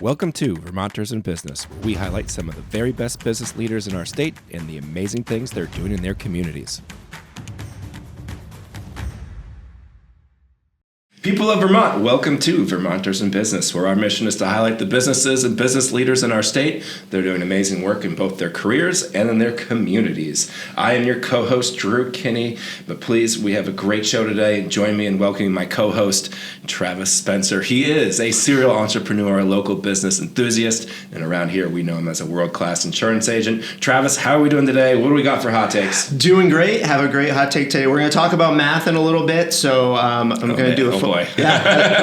Welcome to Vermonters in Business, where we highlight some of the very best business leaders in our state and the amazing things they're doing in their communities. People of Vermont, welcome to Vermonters in Business, where our mission is to highlight the businesses and business leaders in our state. They're doing amazing work in both their careers and in their communities. I am your co-host, Drew Kinney, but please, we have a great show today. Join me in welcoming my co-host, Travis Spencer. He is a serial entrepreneur, a local business enthusiast, and around here we know him as a world-class insurance agent. Travis, how are we doing today? What do we got for hot takes? Doing great. Have a great hot take today. We're going to talk about math in a little bit, so I'm going to do a Yeah,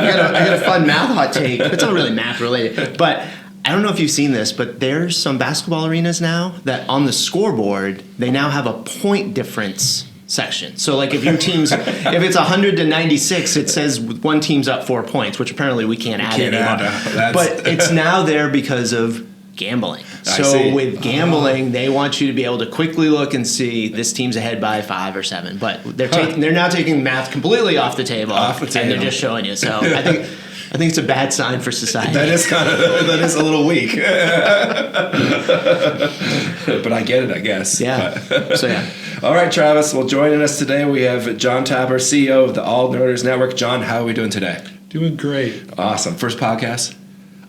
I got a fun math hot take. It's not really math related, but I don't know if you've seen this, but there's some basketball arenas now that on the scoreboard, they now have a point difference section. So like if your team's, if it's 100 to 96, it says one team's up 4 points, which apparently we can't add anymore. But it's now there because of gambling. So with gambling, they want you to be able to quickly look and see this team's ahead by 5 or 7. But they're now taking math completely off the table, and they're just showing you. So I think it's a bad sign for society. That is a little weak. But I get it, I guess. Yeah. So yeah. All right, Travis. Well, joining us today we have John Tapper, CEO of the All Learners Network. John, how are we doing today? Doing great. Awesome. First podcast?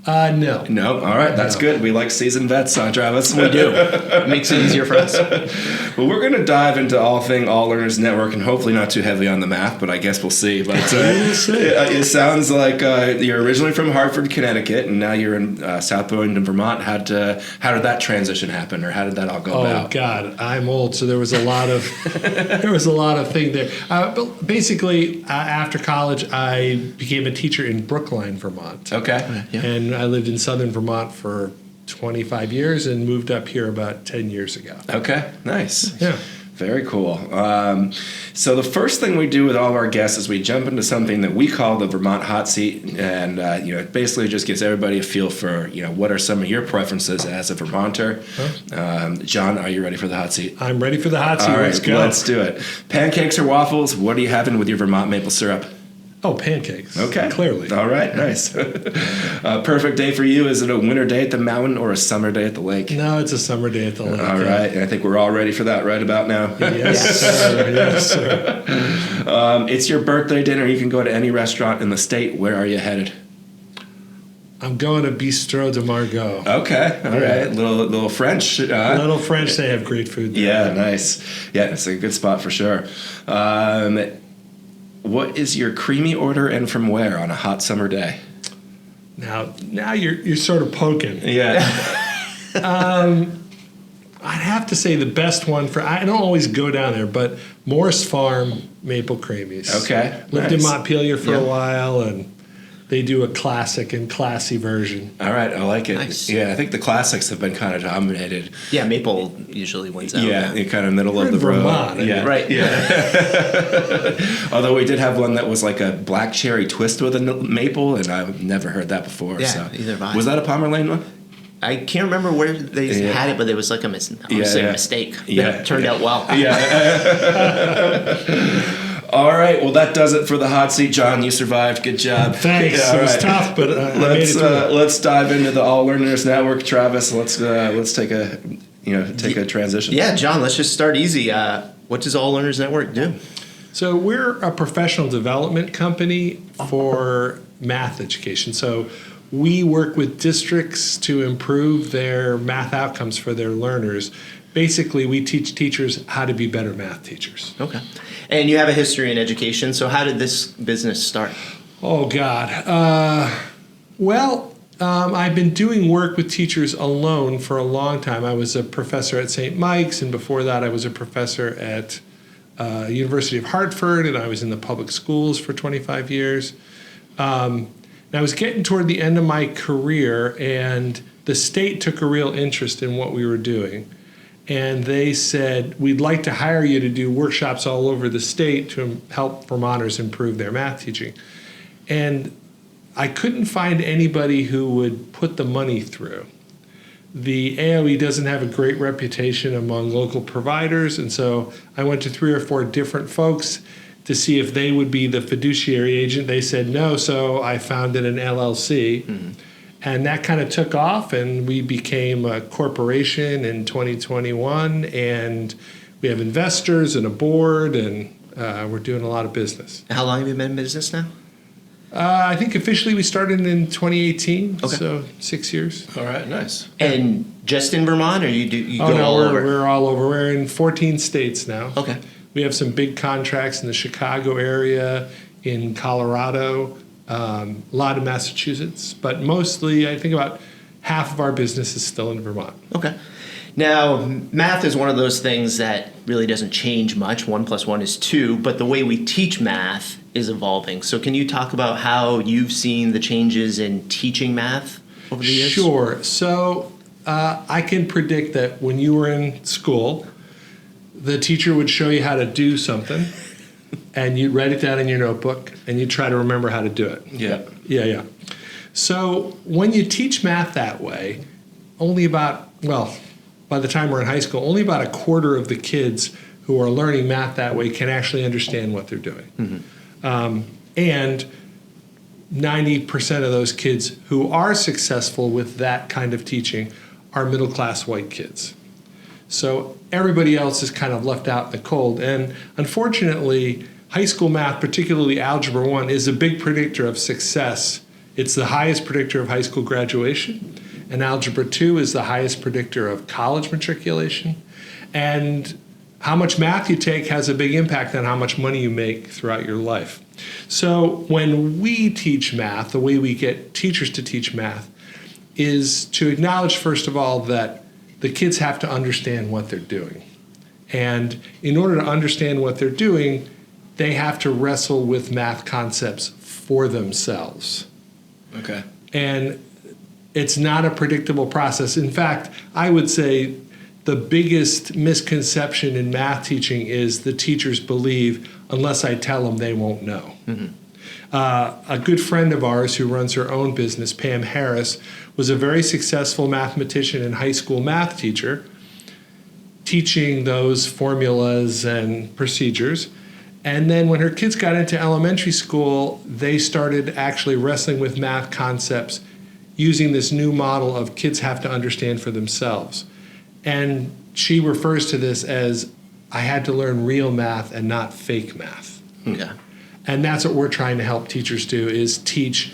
No. No? All right, that's good. We like seasoned vets, Travis. We do. It makes it easier for us. Well, we're going to dive into All Learners Network, and hopefully not too heavily on the math, but I guess we'll see. But it sounds like you're originally from Hartford, Connecticut, and now you're in South Burlington, Vermont. How did that transition happen, or how did that all go about? Oh God, I'm old, so there was a lot of thing there. But basically, after college, I became a teacher in Brookline, Vermont. Okay. Yeah. And I lived in southern Vermont for 25 years and moved up here about 10 years ago. Okay, nice. Yeah. Very cool. So the first thing we do with all of our guests is we jump into something that we call the Vermont Hot Seat, and it basically just gives everybody a feel for what are some of your preferences as a Vermonter. John, are you ready for the hot seat? I'm ready for the hot seat. All right, let's go. Let's do it. Pancakes or waffles? What are you having with your Vermont maple syrup? Oh, pancakes. Okay. Clearly. All right, nice. Perfect day for you. Is it a winter day at the mountain or a summer day at the lake? No, it's a summer day at the lake. All right, and I think we're all ready for that right about now. Yes, sir. Yes, sir. It's your birthday dinner. You can go to any restaurant in the state. Where are you headed? I'm going to Bistro de Margot. Okay, all right. Little French. Little French, they have great food there. Yeah, nice. Yeah, it's a good spot for sure. What is your creamy order and from where on a hot summer day? Now you're sort of poking. Yeah. I'd have to say the best one I don't always go down there, but Morris Farm Maple Creamies. Okay. Lived in Montpelier for Yeah. a while, and they do a classic and classy version. All right, I like it. Nice. Yeah, I think the classics have been kind of dominated. Yeah, maple usually wins out. Yeah, in kind of middle We're of the in road. Vermont, Yeah, right. Yeah. Although we did have one that was like a black cherry twist with a maple, and I've never heard that before. Yeah, so. either have I. Was that a Palmer Lane one? I can't remember where they had it, but it was like a mistake that turned out well. Yeah. All right, well, that does it for the hot seat. John, you survived. Good job. Thanks. Yeah, It was right. tough, but I made it through. Let's dive into the All Learners Network. Travis, let's take a transition. Yeah, John, let's just start easy. What does All Learners Network do? So we're a professional development company for math education. So we work with districts to improve their math outcomes for their learners. Basically, we teach teachers how to be better math teachers. Okay. And you have a history in education, so how did this business start? Oh, God. I've been doing work with teachers alone for a long time. I was a professor at St. Mike's, and before that I was a professor at University of Hartford, and I was in the public schools for 25 years. And I was getting toward the end of my career, and the state took a real interest in what we were doing. And they said, we'd like to hire you to do workshops all over the state to help Vermonters improve their math teaching. And I couldn't find anybody who would put the money through. The AOE doesn't have a great reputation among local providers, and so I went to 3 or 4 different folks to see if they would be the fiduciary agent. They said no, so I founded an LLC. Mm-hmm. And that kind of took off, and we became a corporation in 2021, and we have investors and a board, and we're doing a lot of business. How long have you been in business now? I think officially we started in 2018, Okay. so 6 years. All right, nice. And just in Vermont, or you Oh, go no, all over? we're all over. We're in 14 states now. Okay. We have some big contracts in the Chicago area, in Colorado, a lot of Massachusetts, but mostly I think about half of our business is still in Vermont. Okay. Now, math is one of those things that really doesn't change much. 1 + 1 is 2, but the way we teach math is evolving. So can you talk about how you've seen the changes in teaching math over the years? Sure. So I can predict that when you were in school, the teacher would show you how to do something, and you'd write it down in your notebook, and you'd try to remember how to do it. Yeah. Yeah. So when you teach math that way, by the time we're in high school, only about a quarter of the kids who are learning math that way can actually understand what they're doing. Mm-hmm. And 90% of those kids who are successful with that kind of teaching are middle-class white kids. So everybody else is kind of left out in the cold. And unfortunately, high school math, particularly Algebra 1, is a big predictor of success. It's the highest predictor of high school graduation. And Algebra 2 is the highest predictor of college matriculation. And how much math you take has a big impact on how much money you make throughout your life. So when we teach math, the way we get teachers to teach math is to acknowledge, first of all, that the kids have to understand what they're doing. And in order to understand what they're doing, they have to wrestle with math concepts for themselves. Okay. And it's not a predictable process. In fact, I would say the biggest misconception in math teaching is the teachers believe unless I tell them, they won't know. Mm-hmm. A good friend of ours who runs her own business, Pam Harris, was a very successful mathematician and high school math teacher, teaching those formulas and procedures. And then when her kids got into elementary school, they started actually wrestling with math concepts using this new model of kids have to understand for themselves. And she refers to this as, I had to learn real math and not fake math. Okay. And that's what we're trying to help teachers do, is teach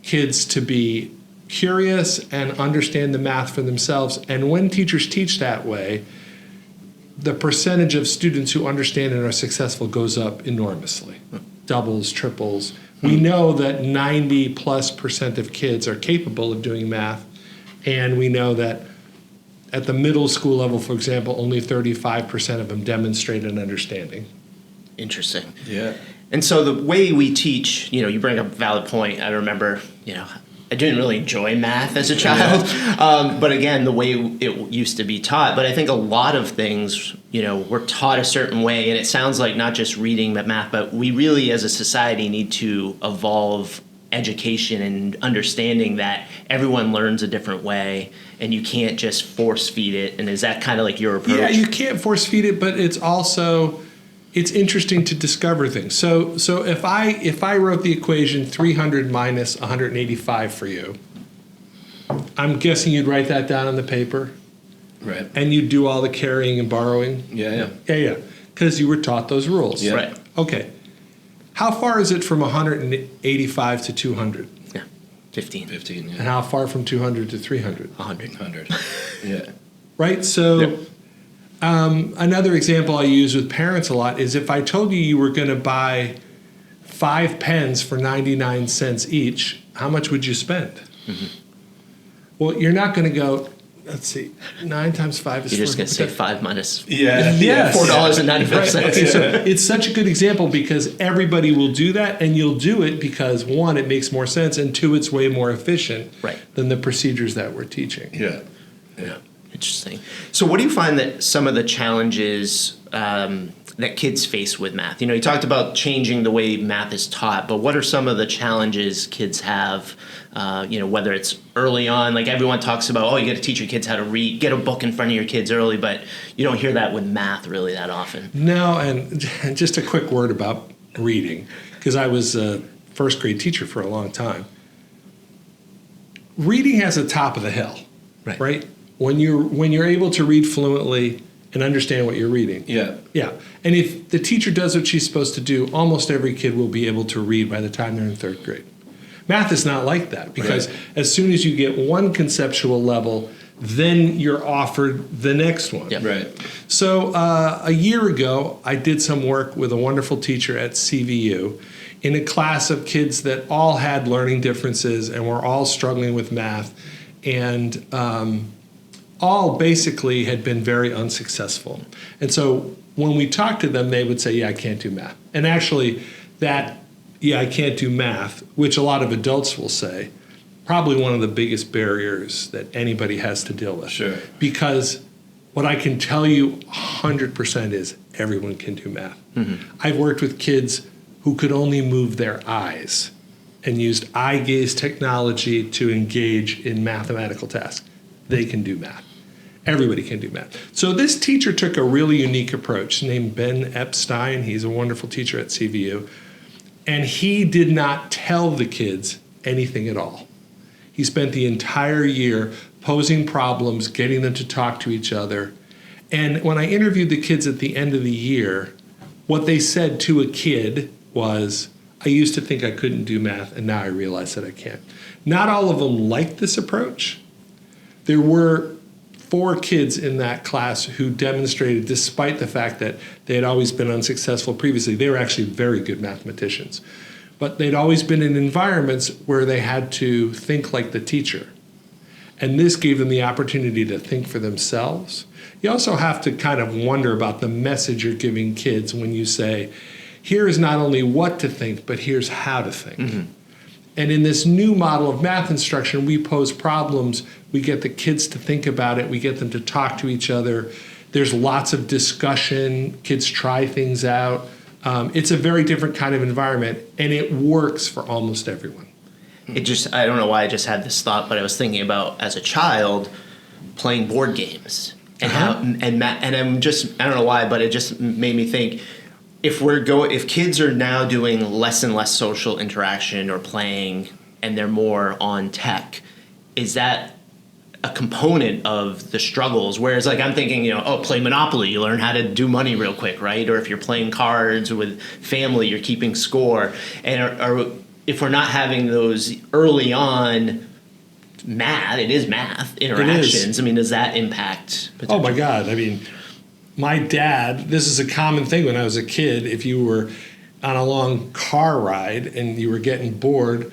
kids to be curious and understand the math for themselves. And when teachers teach that way, the percentage of students who understand and are successful goes up enormously. Doubles, triples. We know that 90+% of kids are capable of doing math, and we know that at the middle school level, for example, only 35% of them demonstrate an understanding. Interesting. Yeah. And so the way we teach, you bring up a valid point. I remember, I didn't really enjoy math as a child, but again, the way it used to be taught. But I think a lot of things, we're taught a certain way, and it sounds like not just reading math, but we really as a society need to evolve education and understanding that everyone learns a different way, and you can't just force feed it. And is that kind of like your approach? Yeah, you can't force feed it, but it's also, it's interesting to discover things. So if I wrote the equation 300 minus 185 for you, I'm guessing you'd write that down on the paper. Right. And you'd do all the carrying and borrowing. Yeah. Yeah. Because you were taught those rules. Yeah. Right. Okay. How far is it from 185 to 200? Yeah. 15. 15, And yeah. how far from 200 to 300? 100. Yeah. Right? So Yep. Another example I use with parents a lot is if I told you were going to buy 5 pens for 99 cents each, how much would you spend? Mm-hmm. Well, you're not going to go, let's see, 9 times 5 is You're just 4. going to say 5 minus Yes. $4.95. Right. Okay, so it's such a good example because everybody will do that, and you'll do it because, 1, it makes more sense, and 2, it's way more efficient than the procedures that we're teaching. Yeah. Interesting. So what do you find that some of the challenges that kids face with math? You talked about changing the way math is taught, but what are some of the challenges kids have, whether it's early on, like everyone talks about, you got to teach your kids how to read, get a book in front of your kids early, but you don't hear that with math really that often. No, and just a quick word about reading, because I was a first grade teacher for a long time. reading has a top of the hill, right? When you're able to read fluently and understand what you're reading. Yeah. And if the teacher does what she's supposed to do, almost every kid will be able to read by the time they're in 3rd grade. Math is not like that, because as soon as you get one conceptual level, then you're offered the next one. Yep. Right. So a year ago, I did some work with a wonderful teacher at CVU in a class of kids that all had learning differences and were all struggling with math, and all basically had been very unsuccessful. And so when we talked to them, they would say, yeah, I can't do math. And actually that, yeah, I can't do math, which a lot of adults will say, probably one of the biggest barriers that anybody has to deal with. Sure. Because what I can tell you 100% is everyone can do math. I've worked with kids who could only move their eyes and used eye gaze technology to engage in mathematical tasks. They can do math. Everybody can do math. So this teacher took a really unique approach, named Ben Epstein. He's a wonderful teacher at CVU. And he did not tell the kids anything at all. He spent the entire year posing problems, getting them to talk to each other. And when I interviewed the kids at the end of the year, what they said to a kid was, I used to think I couldn't do math, and now I realize that I can. Not all of them liked this approach. There were 4 kids in that class who demonstrated, despite the fact that they had always been unsuccessful previously, they were actually very good mathematicians. But they'd always been in environments where they had to think like the teacher. And this gave them the opportunity to think for themselves. You also have to kind of wonder about the message you're giving kids when you say, here is not only what to think, but here's how to think. And in this new model of math instruction, we pose problems, we get the kids to think about it, we get them to talk to each other. There's lots of discussion, kids try things out. It's a very different kind of environment, and it works for almost everyone. I don't know why I just had this thought, but I was thinking about, as a child, playing board games. And how, and I'm just, I don't know why, but it just made me think, if kids are now doing less and less social interaction or playing, and they're more on tech, is that a component of the struggles? Whereas, like, I'm thinking, play Monopoly, you learn how to do money real quick, right? Or if you're playing cards with family, you're keeping score. And if we're not having those early on math interactions, I mean, does that impact? Oh my God. I mean, my dad, this is a common thing when I was a kid. If you were on a long car ride and you were getting bored,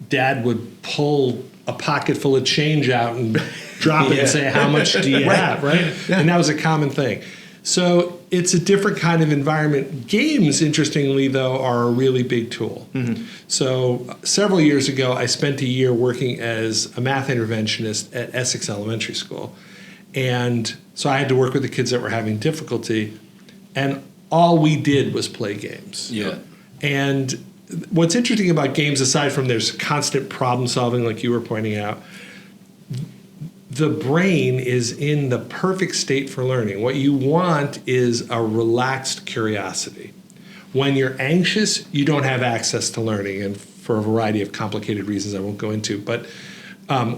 Dad would pull a pocket full of change out and drop it and say, how much do you have, right? Yeah. And that was a common thing. So it's a different kind of environment. Games, interestingly, though, are a really big tool. So several years ago, I spent a year working as a math interventionist at Essex Elementary School. And so I had to work with the kids that were having difficulty, and all we did was play games. Yeah. And what's interesting about games, aside from there's constant problem solving, like you were pointing out, the brain is in the perfect state for learning. What you want is a relaxed curiosity. When you're anxious, you don't have access to learning, and for a variety of complicated reasons I won't go into. But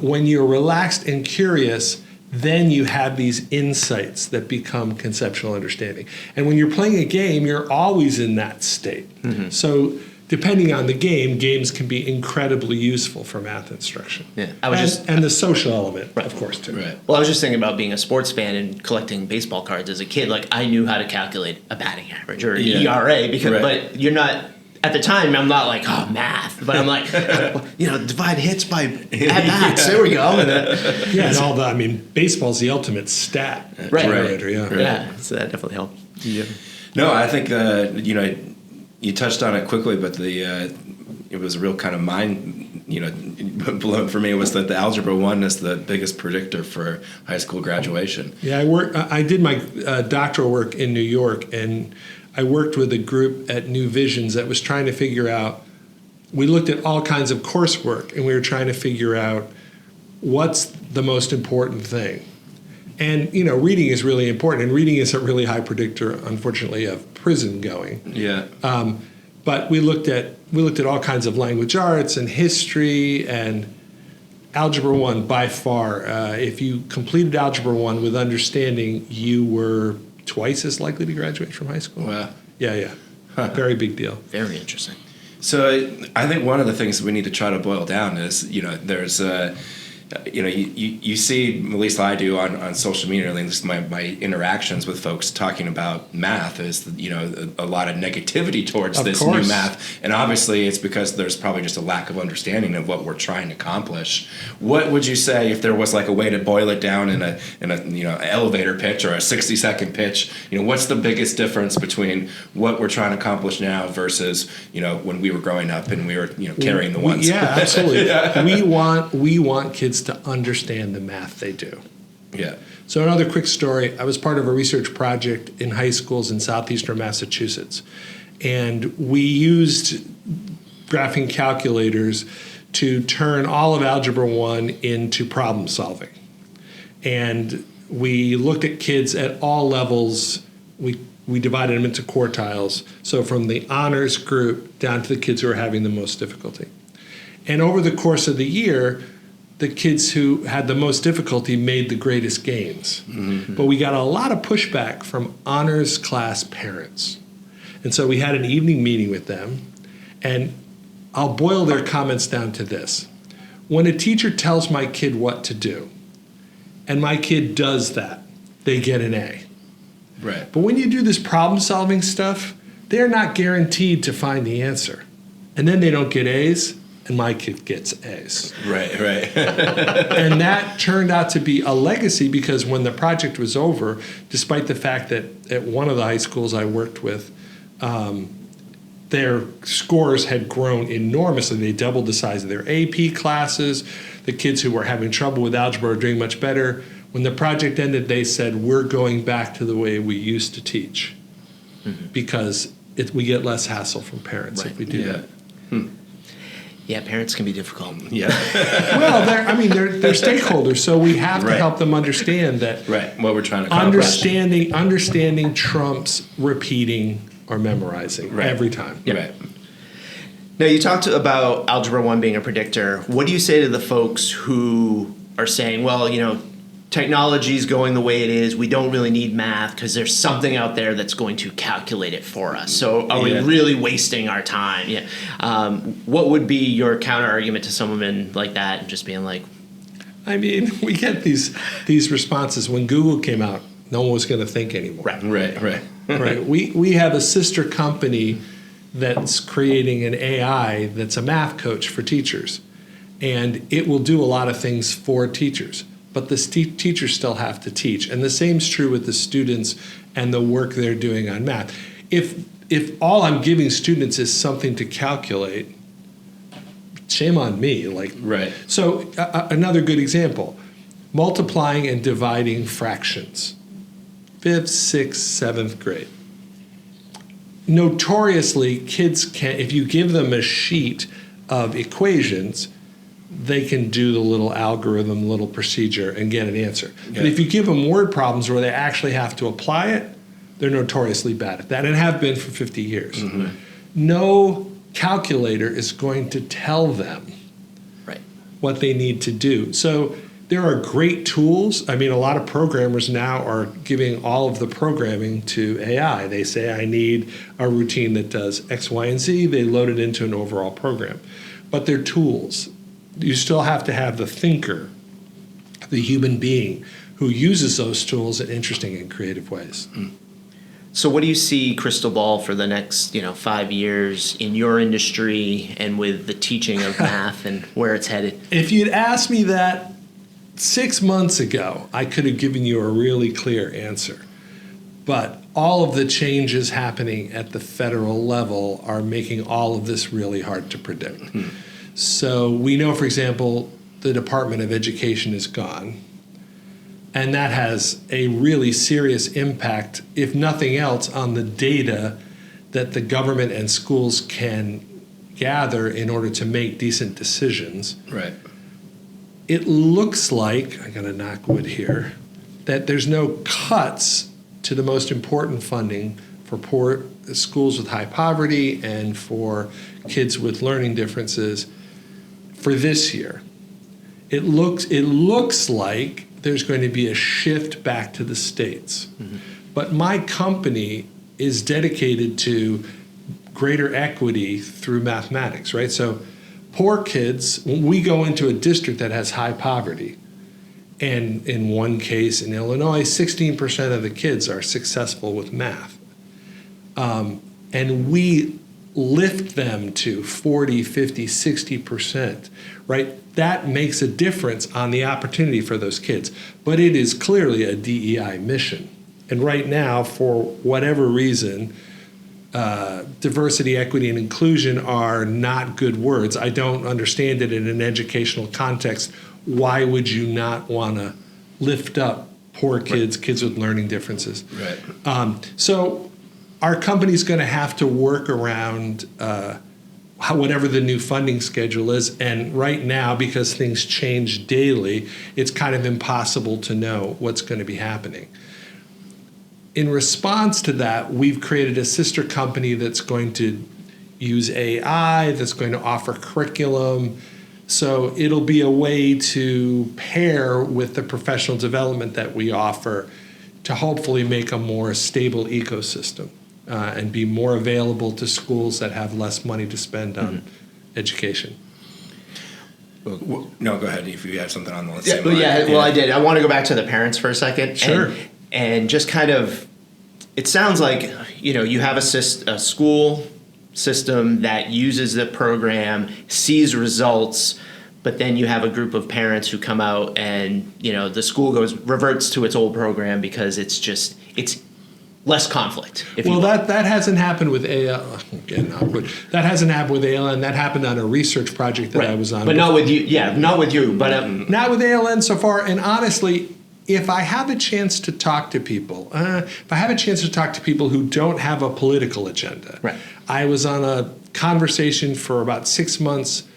when you're relaxed and curious, then you have these insights that become conceptual understanding. And when you're playing a game, you're always in that state. So depending on the game, games can be incredibly useful for math instruction. Yeah, and the social element, of course, too. Right. Well, I was just thinking about being a sports fan and collecting baseball cards as a kid. Like, I knew how to calculate a batting average or ERA, because, but you're not. At the time, I'm not like, oh, math, but I'm like, divide hits by at-bats. There we go. And all that. I mean, baseball's the ultimate stat generator. Yeah, so that definitely helped. Yeah. No, I think you touched on it quickly, but it was a real kind of mind blown for me, was that the Algebra 1 is the biggest predictor for high school graduation. Yeah, I did my doctoral work in New York, and I worked with a group at New Visions that was trying to figure out, we looked at all kinds of coursework, and we were trying to figure out what's the most important thing. And, reading is really important, and reading is a really high predictor, unfortunately, of prison going. Yeah. But we looked at all kinds of language arts and history, and Algebra 1, by far. If you completed Algebra 1 with understanding, you were twice as likely to graduate from high school. Wow. Yeah. Very big deal. Very interesting. So I think one of the things that we need to try to boil down is, there's you see, at least I do on social media, at least my interactions with folks talking about math is, a lot of negativity towards this new math. And obviously it's because there's probably just a lack of understanding of what we're trying to accomplish. What would you say if there was like a way to boil it down in a elevator pitch or a 60-second pitch? What's the biggest difference between what we're trying to accomplish now versus, when we were growing up and we were, carrying the ones? Yeah, absolutely. Yeah. We want kids to understand the math they do. Yeah. So another quick story. I was part of a research project in high schools in southeastern Massachusetts. And we used graphing calculators to turn all of Algebra 1 into problem solving. And we looked at kids at all levels. We divided them into quartiles. So from the honors group down to the kids who are having the most difficulty. And over the course of the year, the kids who had the most difficulty made the greatest gains. Mm-hmm. But we got a lot of pushback from honors class parents. And so we had an evening meeting with them, and I'll boil their comments down to this. When a teacher tells my kid what to do, and my kid does that, they get an A. Right. But when you do this problem-solving stuff, they're not guaranteed to find the answer. And then they don't get A's, and my kid gets A's. Right. And that turned out to be a legacy because when the project was over, despite the fact that at one of the high schools I worked with, their scores had grown enormously. They doubled the size of their AP classes. The kids who were having trouble with algebra are doing much better. When the project ended, they said, we're going back to the way we used to teach because we get less hassle from parents if we do that. Yeah, parents can be difficult. Yeah. Well, they're stakeholders, so we have to help them understand that. Right. What we're trying to accomplish. Understanding trumps repeating or memorizing every time. Yeah. Right. Now, you talked about Algebra 1 being a predictor. What do you say to the folks who are saying, well, technology is going the way it is. We don't really need math because there's something out there that's going to calculate it for us. So are we really wasting our time? Yeah. What would be your counter argument to someone like that and just being like? We get these responses. When Google came out, no one was going to think anymore. Right. Right. We have a sister company that's creating an AI that's a math coach for teachers. And it will do a lot of things for teachers. But the teachers still have to teach. And the same's true with the students and the work they're doing on math. If all I'm giving students is something to calculate, shame on me. Right. So another good example, multiplying and dividing fractions. 5th, 6th, 7th grade. Notoriously, kids can, if you give them a sheet of equations, they can do the little algorithm, little procedure, and get an answer. Yeah. But if you give them word problems where they actually have to apply it, they're notoriously bad at that and have been for 50 years. Mm-hmm. No calculator is going to tell them what they need to do. So there are great tools. A lot of programmers now are giving all of the programming to AI. They say, I need a routine that does X, Y, and Z. They load it into an overall program. But they're tools. You still have to have the thinker, the human being, who uses those tools in interesting and creative ways. So what do you see, crystal ball, for the next 5 years in your industry and with the teaching of math and where it's headed? If you'd asked me that 6 months ago, I could have given you a really clear answer. But all of the changes happening at the federal level are making all of this really hard to predict. So we know, for example, the Department of Education is gone. And that has a really serious impact, if nothing else, on the data that the government and schools can gather in order to make decent decisions. Right. It looks like, I got to knock wood here, that there's no cuts to the most important funding for poor schools with high poverty and for kids with learning differences for this year. it looks like there's going to be a shift back to the states. Mm-hmm. But my company is dedicated to greater equity through mathematics, right? So poor kids, when we go into a district that has high poverty, and in one case in Illinois, 16% of the kids are successful with math. And we lift them to 40, 50, 60%, right? That makes a difference on the opportunity for those kids. But it is clearly a DEI mission. And right now, for whatever reason, diversity, equity, and inclusion are not good words. I don't understand it in an educational context. Why would you not want to lift up poor kids, kids with learning differences? Right. So our company's going to have to work around whatever the new funding schedule is. And right now, because things change daily, it's kind of impossible to know what's going to be happening. In response to that, we've created a sister company that's going to use AI, that's going to offer curriculum. So it'll be a way to pair with the professional development that we offer to hopefully make a more stable ecosystem and be more available to schools that have less money to spend on education. No, go ahead if you have something on the list. Well, I did. I want to go back to the parents for a second. Sure. And just kind of, it sounds like, you have a school system that uses the program, sees results, but then you have a group of parents who come out and, the school reverts to its old program because it's less conflict. That hasn't happened with AL. Again, that hasn't happened with ALN. That happened on a research project that I was on. But not with you. Yeah, not with you. But not with ALN so far. And honestly, if I have a chance to talk to people, who don't have a political agenda. Right. I was on a conversation for about 6 months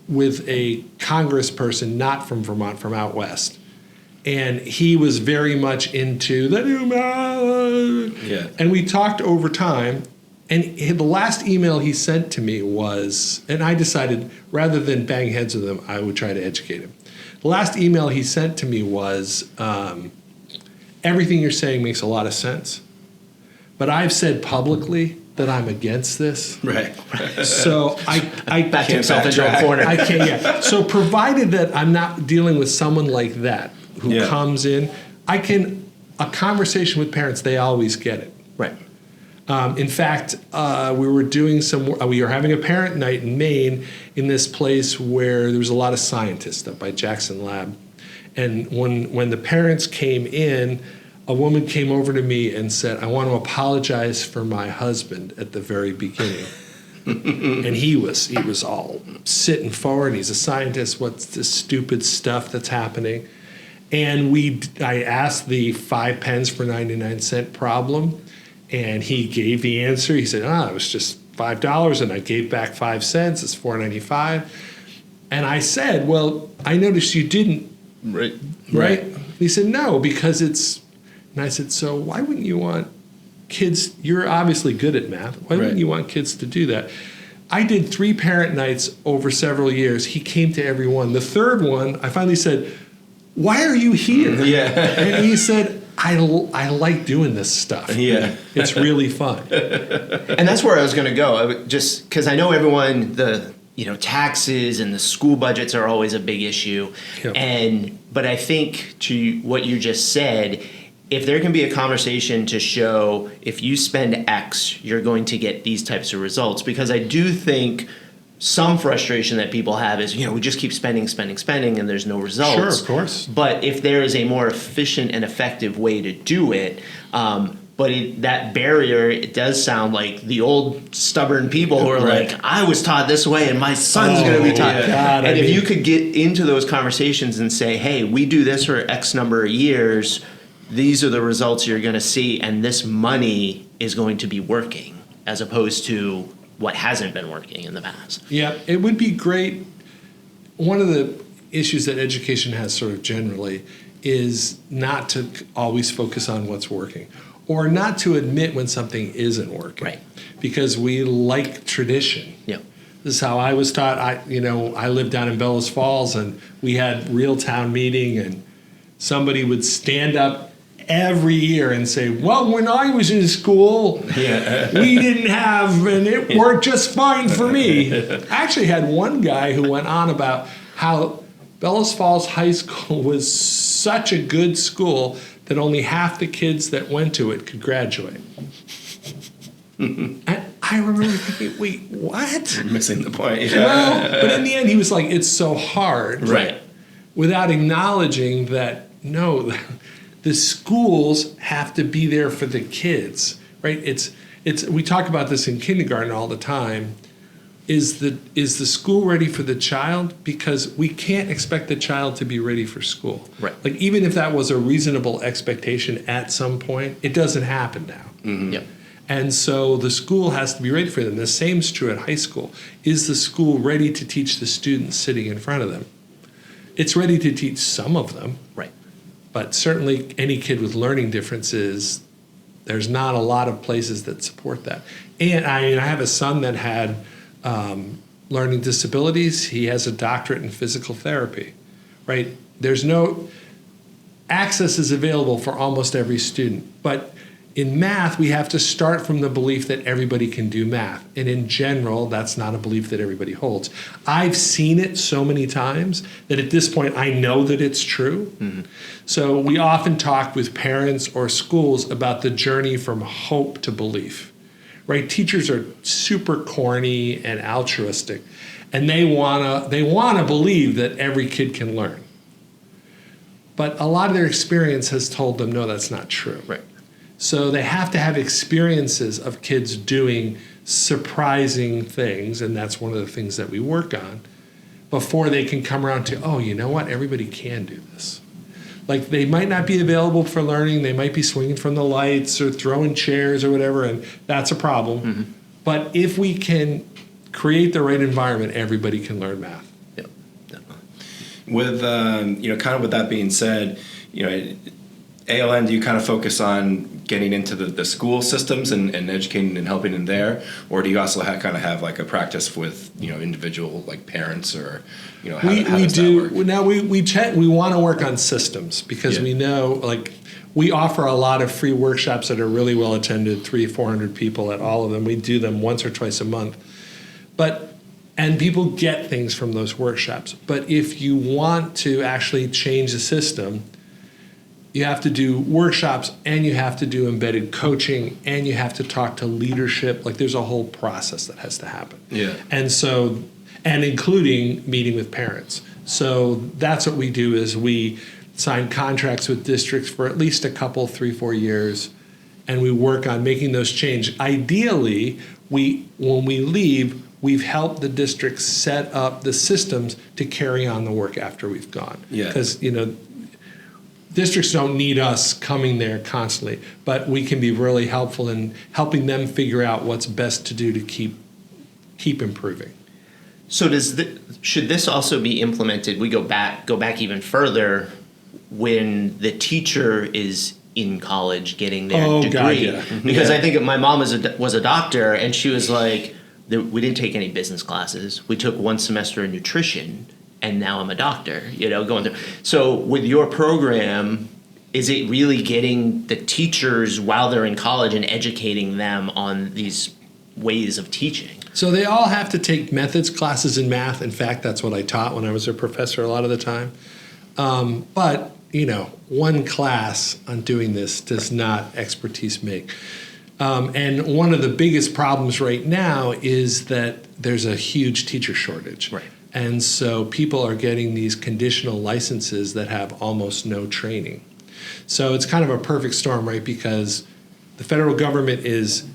with a congressperson not from Vermont, from out west. And he was very much into the new math. Yeah. And we talked over time. And the last email he sent to me was, and I decided rather than bang heads with him, I would try to educate him. The last email he sent to me was, everything you're saying makes a lot of sense, but I've said publicly that I'm against this. Right. So I backed himself into a corner. I can't. Yeah. So provided that I'm not dealing with someone like that who comes in, a conversation with parents, they always get it. Right. In fact, we were having a parent night in Maine in this place where there was a lot of scientists up by Jackson Lab. And when the parents came in, a woman came over to me and said, I want to apologize for my husband at the very beginning. And he was all sitting forward. He's a scientist. What's this stupid stuff that's happening? And I asked the 5 pens for 99 cent problem. And he gave the answer. He said, it was just $5, and I gave back 5 cents. It's $4.95. And I said, well, I noticed you didn't. Right? He said, no, because it's. And I said, so why wouldn't you want kids? You're obviously good at math. Why wouldn't you want kids to do that? I did 3 parent nights over several years. He came to every one. The third one, I finally said, why are you here? Yeah. And he said, I like doing this stuff. Yeah. It's really fun. And that's where I was going to go. Just because I know everyone, taxes and the school budgets are always a big issue. Yep. But I think to what you just said, if there can be a conversation to show if you spend X, you're going to get these types of results. Because I do think some frustration that people have is, we just keep spending, and there's no results. Sure, of course. But if there is a more efficient and effective way to do it, that barrier, it does sound like the old stubborn people who are like, I was taught this way and my son's going to be taught. God, and if you could get into those conversations and say, hey, we do this for X number of years, these are the results you're going to see, and this money is going to be working, as opposed to what hasn't been working in the past. Yeah, it would be great. One of the issues that education has sort of generally is not to always focus on what's working, or not to admit when something isn't working. Right. Because we like tradition. Yep. This is how I was taught. I lived down in Bellows Falls, and we had real town meeting, and somebody would stand up every year and say, well, when I was in school, we didn't have, and it worked just fine for me. I actually had one guy who went on about how Bellows Falls High School was such a good school that only half the kids that went to it could graduate. And I remember thinking, wait, what? You're missing the point. Well, but in the end, he was like, it's so hard. Right. Without acknowledging that, no, the schools have to be there for the kids, right? It's we talk about this in kindergarten all the time. Is the school ready for the child? Because we can't expect the child to be ready for school. Right. Like, even if that was a reasonable expectation at some point, it doesn't happen now. Mm-hmm. Yep. And so the school has to be ready for them. The same is true at high school. Is the school ready to teach the students sitting in front of them? It's ready to teach some of them. Right. But certainly any kid with learning differences, there's not a lot of places that support that. And I have a son that had learning disabilities. He has a doctorate in physical therapy, right? There's no access is available for almost every student. But in math, we have to start from the belief that everybody can do math. And in general, that's not a belief that everybody holds. I've seen it so many times that at this point, I know that it's true. Mm-hmm. So we often talk with parents or schools about the journey from hope to belief, right? Teachers are super corny and altruistic, and they wanna believe that every kid can learn. But a lot of their experience has told them, no, that's not true. Right. So they have to have experiences of kids doing surprising things, and that's one of the things that we work on, before they can come around to, oh, you know what, everybody can do this. Like, they might not be available for learning, they might be swinging from the lights or throwing chairs or whatever, and that's a problem. Mm-hmm. But if we can create the right environment, everybody can learn math. Yep. With kind of with that being said, ALN, do you kind of focus on getting into the school systems and educating and helping in there, or do you also kind of have like a practice with individual like parents, or how does that work? Now we want to work on systems, because we know, like, we offer a lot of free workshops that are really well attended, 300-400 people at all of them. We do them once or twice a month, and people get things from those workshops. But if you want to actually change the system, you have to do workshops, and you have to do embedded coaching, and you have to talk to leadership. Like, there's a whole process that has to happen. Yeah. And including meeting with parents. So that's what we do, is we sign contracts with districts for at least a couple, 3-4 years, and we work on making those change. Ideally, when we leave, we've helped the districts set up the systems to carry on the work after we've gone. Yeah. Because, districts don't need us coming there constantly, but we can be really helpful in helping them figure out what's best to do to keep improving. So should this also be implemented? We go back even further when the teacher is in college getting their degree. God, yeah. Because I think my mom was a doctor, and she was like, we didn't take any business classes. We took one semester in nutrition, and now I'm a doctor, going through. So with your program, is it really getting the teachers while they're in college and educating them on these ways of teaching? So they all have to take methods classes in math. In fact, that's what I taught when I was a professor a lot of the time. But, one class on doing this does not expertise make. And one of the biggest problems right now is that there's a huge teacher shortage. Right. And so people are getting these conditional licenses that have almost no training. So it's kind of a perfect storm, right? Because the federal government is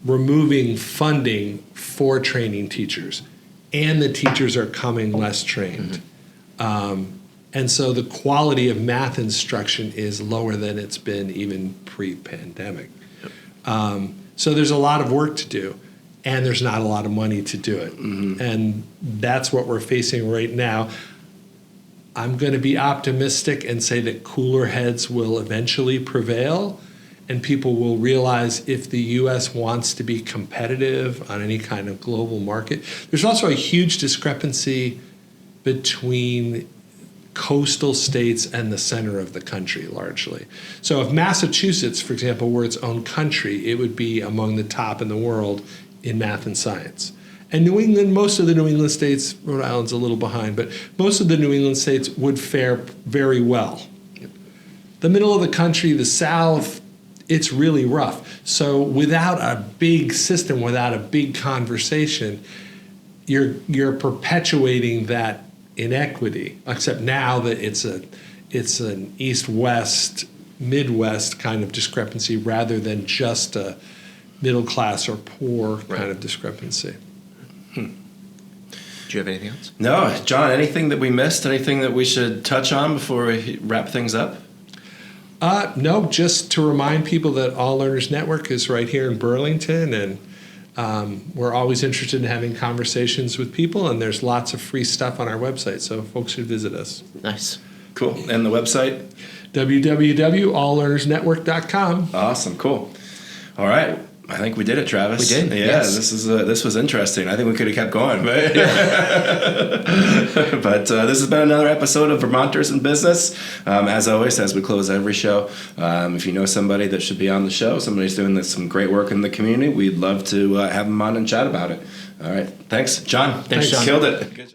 removing funding for training teachers, and the teachers are coming less trained. Mm-hmm. And so the quality of math instruction is lower than it's been even pre-pandemic. Yep. So there's a lot of work to do, and there's not a lot of money to do it. Mm-hmm. And that's what we're facing right now. I'm going to be optimistic and say that cooler heads will eventually prevail, and people will realize if the U.S. wants to be competitive on any kind of global market. There's also a huge discrepancy between coastal states and the center of the country, largely. So if Massachusetts, for example, were its own country, it would be among the top in the world in math and science. And New England, most of the New England states, Rhode Island's a little behind, but most of the New England states would fare very well. The middle of the country, the South, it's really rough. So without a big system, without a big conversation, you're perpetuating that inequity, except now that it's an East-West, Midwest kind of discrepancy rather than just a middle class or poor kind of discrepancy. Do you have anything else? No, John, anything that we missed, anything that we should touch on before we wrap things up? No, just to remind people that All Learners Network is right here in Burlington, and we're always interested in having conversations with people, and there's lots of free stuff on our website, so folks should visit us. Nice. Cool. And the website? www.alllearnersnetwork.com. Awesome. Cool. All right. I think we did it, Travis. We did. Yeah, yes. This was interesting. I think we could have kept going, but, but this has been another episode of Vermonters in Business. As always, as we close every show, if you know somebody that should be on the show, somebody's doing some great work in the community, we'd love to have them on and chat about it. All right. Thanks, John. Thanks, John. Killed it. Good job.